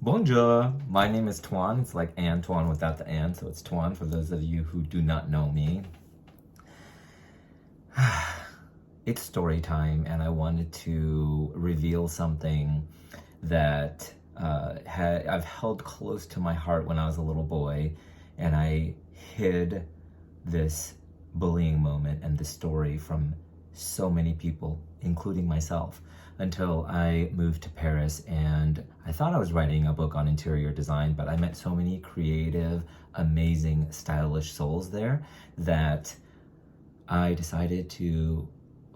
Bonjour, my name is Tuan. It's like Antoine without the an, so it's Tuan for those of you who do not know me. It's story time, and I wanted to reveal something that I've held close to my heart when I was a little boy, and I hid this bullying moment and this story from so many people, including myself, until I moved to Paris. And I thought I was writing a book on interior design, but I met so many creative, amazing, stylish souls there that I decided to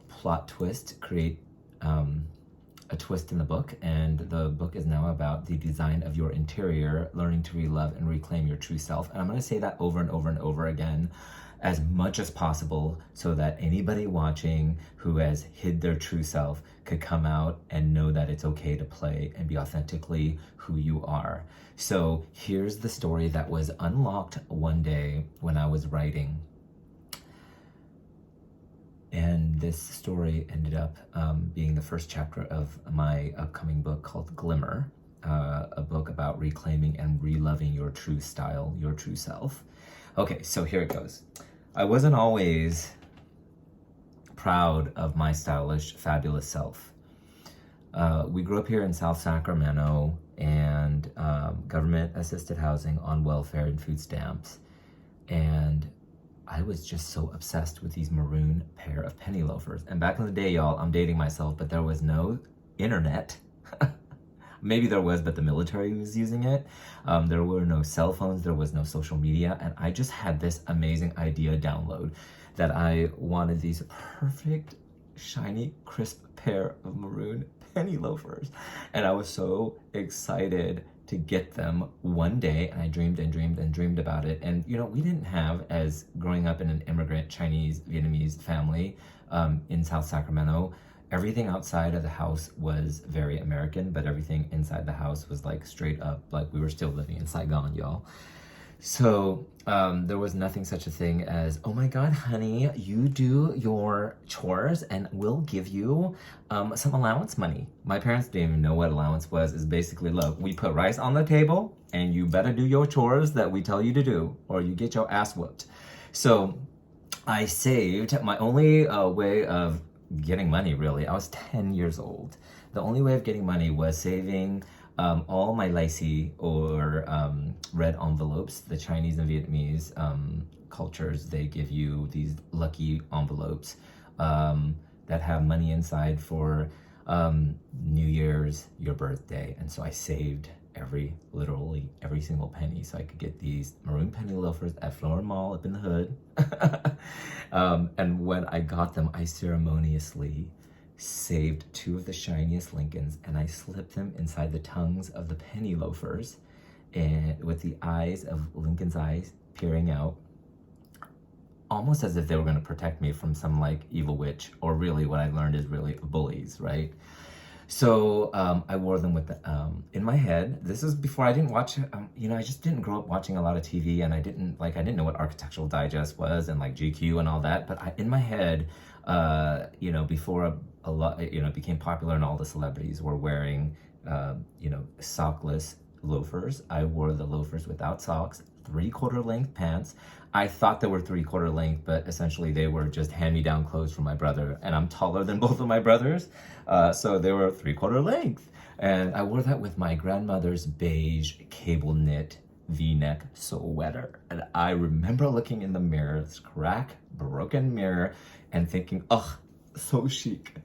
plot twist, create a twist in the book. And the book is now about the design of your interior, learning to re-love and reclaim your true self. And I'm going to say that over and over and over again as much as possible so that anybody watching who has hid their true self could come out and know that it's okay to play and be authentically who you are. So here's the story that was unlocked one day when I was writing. And this story ended up being the first chapter of my upcoming book called Glimmer, a book about reclaiming and re-loving your true style, your true self. Okay, so here it goes. I wasn't always proud of my stylish, fabulous self. We grew up here in South Sacramento, and government-assisted housing on welfare and food stamps. And I was just so obsessed with these maroon pair of penny loafers. And back in the day, y'all, I'm dating myself, but there was no internet. Maybe there was, but the military was using it. There were no cell phones, there was no social media, and I just had this amazing idea download that I wanted these perfect, shiny, crisp pair of maroon penny loafers. And I was so excited to get them one day, and I dreamed and dreamed and dreamed about it. And you know, we didn't have, as growing up in an immigrant Chinese Vietnamese family in South Sacramento, everything outside of the house was very American, but everything inside the house was like straight up, like we were still living in Saigon, y'all. So there was nothing such a thing as, oh my God, honey, you do your chores and we'll give you some allowance money. My parents didn't even know what allowance was. It's basically, look, we put rice on the table and you better do your chores that we tell you to do or you get your ass whooped. So I saved. My only way of getting money, really, I was 10 years old. The only way of getting money was saving all my lacy or red envelopes. The Chinese and Vietnamese cultures, they give you these lucky envelopes that have money inside for New Year's, your birthday. And so I saved literally every single penny so I could get these maroon penny loafers at Flora Mall up in the hood. And when I got them, I ceremoniously saved two of the shiniest Lincolns and I slipped them inside the tongues of the penny loafers, and with the eyes of Lincoln's eyes peering out, almost as if they were going to protect me from some like evil witch, or really what I learned is really bullies, right? So I wore them with the, in my head. This is before I didn't watch, I just didn't grow up watching a lot of TV, and I didn't know what Architectural Digest was and like GQ and all that. But in my head, before a lot, became popular and all the celebrities were wearing, sockless loafers. I wore the loafers without socks, 3/4 length pants. I thought they were 3/4 length, but essentially they were just hand-me-down clothes from my brother, and I'm taller than both of my brothers, so they were 3/4 length. And I wore that with my grandmother's beige cable knit V-neck sweater. And I remember looking in the mirror, this crack, broken mirror, and thinking, oh, so chic.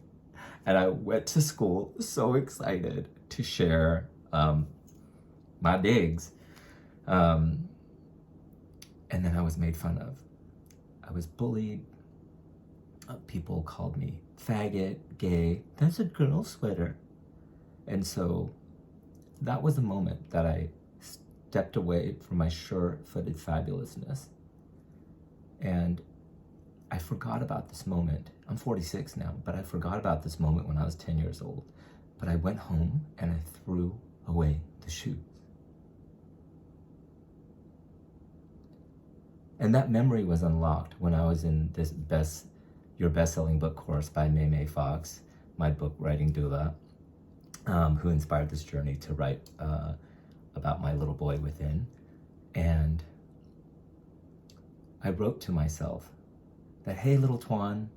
And I went to school so excited to share my digs. And then I was made fun of. I was bullied. People called me faggot, gay. That's a girl sweater. And so that was the moment that I stepped away from my sure-footed fabulousness. And I forgot about this moment. I'm 46 now, but I forgot about this moment when I was 10 years old. But I went home and I threw away the shoes. And that memory was unlocked when I was in this Your Best-Selling Book course by May Fox, my book writing doula, who inspired this journey to write about my little boy within. And I wrote to myself that, hey, little Twan,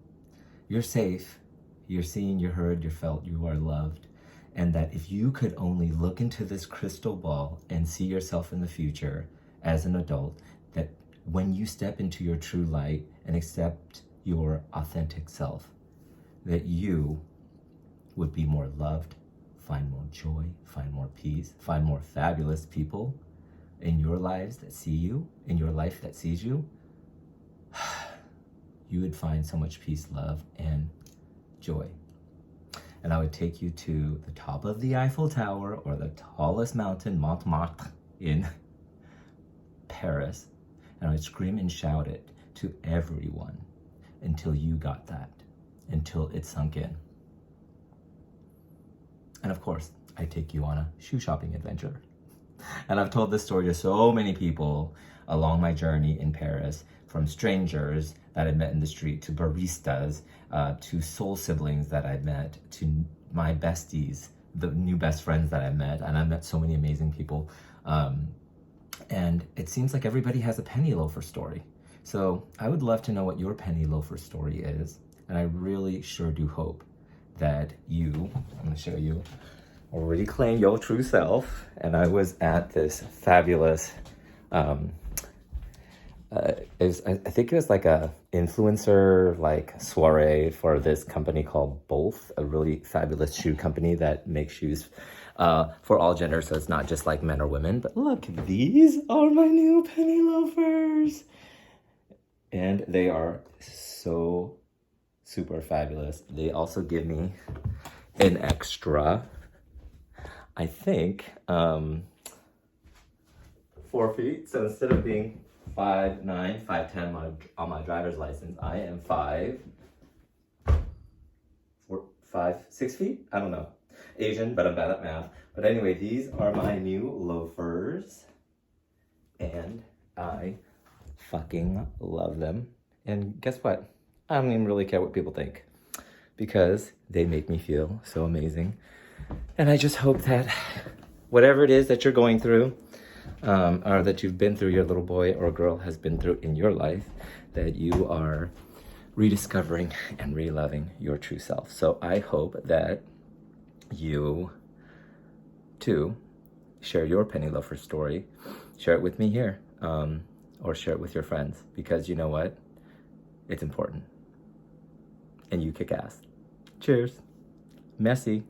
you're safe. You're seen, you're heard, you're felt, you are loved. And that if you could only look into this crystal ball and see yourself in the future as an adult, that when you step into your true light and accept your authentic self, that you would be more loved, find more joy, find more peace, find more fabulous people in your lives that see you, in your life that sees you. You would find so much peace, love, and joy. And I would take you to the top of the Eiffel Tower or the tallest mountain, Montmartre, in Paris, and I would scream and shout it to everyone until you got that, until it sunk in. And of course, I take you on a shoe shopping adventure. And I've told this story to so many people along my journey in Paris, from strangers that I met in the street, to baristas, to soul siblings that I met, to my besties, the new best friends that I met. And I met so many amazing people. And it seems like everybody has a penny loafer story. So I would love to know what your penny loafer story is. And I really sure do hope that you, I'm gonna show you, will reclaim your true self. And I was at this fabulous, I think it was like a influencer like soiree for this company called Both, a really fabulous shoe company that makes shoes for all genders, so it's not just like men or women. But look, these are my new penny loafers, and they are so super fabulous. They also give me an extra, I think, 4 feet. So instead of being 5'9", 5'10" on my driver's license, I am 6 feet? I don't know. Asian, but I'm bad at math. But anyway, these are my new loafers, and I fucking love them. And guess what? I don't even really care what people think, because they make me feel so amazing. And I just hope that whatever it is that you're going through, or that you've been through, your little boy or girl has been through in your life, that you are rediscovering and re-loving your true self. So I hope that you too share your penny loafer story. Share it with me here, or share it with your friends, because you know what? It's important. And you kick ass. Cheers. Messy.